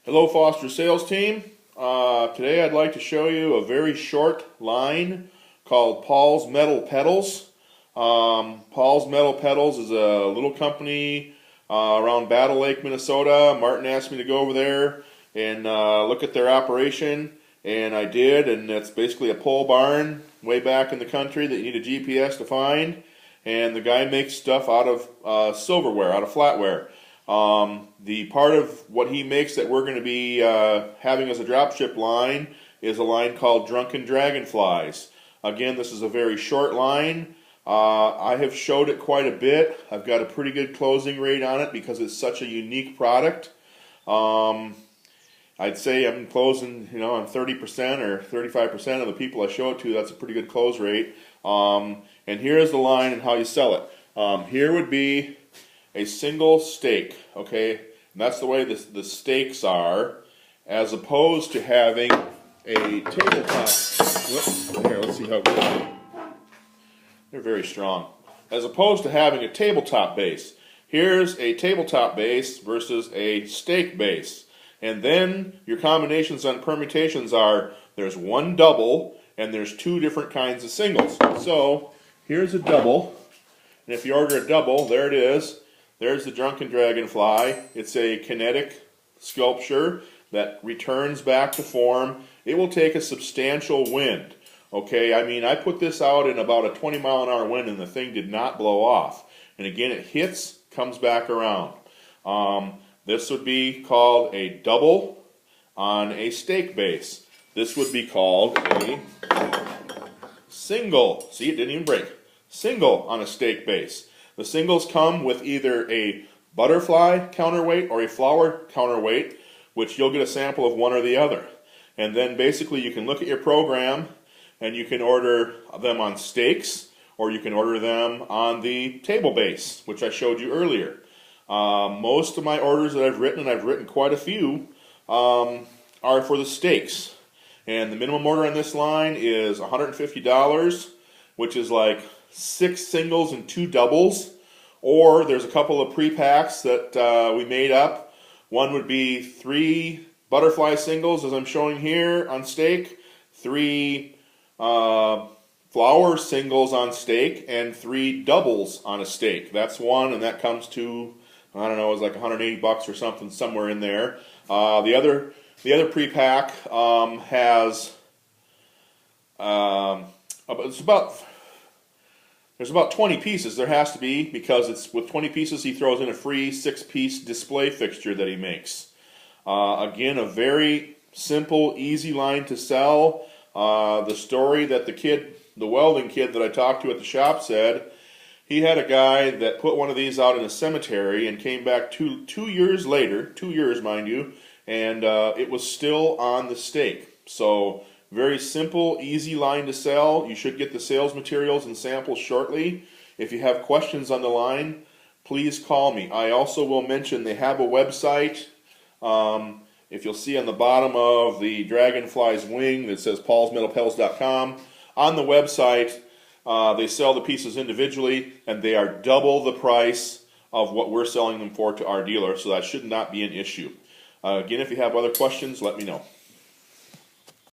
Hello Foster sales team. Today I'd like to show you a very short line called Paul's Metal Petals. Paul's Metal Petals is a little company around Battle Lake, Minnesota. Martin asked me to go over there and look at their operation, and I did, and it's basically a pole barn way back in the country that you need a GPS to find, and the guy makes stuff out of silverware, out of flatware. The part of what he makes that we're going to be having as a dropship line is a line called Drunken Dragonflies. Again, this is a very short line. I have showed it quite a bit. I've got a pretty good closing rate on it because it's such a unique product. I'd say I'm closing, on 30% or 35% of the people I show it to. That's a pretty good close rate. And here's the line and how you sell it. Here would be a single stake, okay? And that's the way the stakes are, as opposed to having a tabletop. Here, let's see how good. They're very strong. As opposed to having a tabletop base. Here's a tabletop base versus a stake base. And then your combinations on permutations are, there's one double and there's two different kinds of singles. So here's a double, and if you order a double, there it is. There's the Drunken Dragonfly. It's a kinetic sculpture that returns back to form. It will take a substantial wind. Okay, I mean, I put this out in about a 20-mile-an-hour wind and the thing did not blow off. And again, it hits, comes back around. This would be called a double on a stake base. This would be called a single. See, it didn't even break. Single on a stake base. The singles come with either a butterfly counterweight or a flower counterweight, which you'll get a sample of one or the other. And then basically you can look at your program and you can order them on stakes, or you can order them on the table base, which I showed you earlier. Most of my orders that I've written, and I've written quite a few, are for the stakes. And the minimum order on this line is $150, which is like 6 singles and 2 doubles. Or there's a couple of pre-packs that we made up. One would be 3 butterfly singles, as I'm showing here on stake, 3 flower singles on stake, and 3 doubles on a stake. That's one, and that comes to, I don't know, it's like $180 or something, somewhere in there. The other pre-pack has there's about 20 pieces. There has to be, because it's with 20 pieces he throws in a free 6-piece display fixture that he makes. Again, a very simple, easy line to sell. The story that the welding kid that I talked to at the shop said, he had a guy that put one of these out in a cemetery and came back two years later, 2 years mind you, and it was still on the stake. So very simple, easy line to sell. You should get the sales materials and samples shortly. If you have questions on the line, please call me. I also will mention they have a website. If you'll see on the bottom of the dragonfly's wing that says paulsmetalpetals.com, on the website they sell the pieces individually, and they are double the price of what we're selling them for to our dealer, so that should not be an issue. Again, if you have other questions, let me know.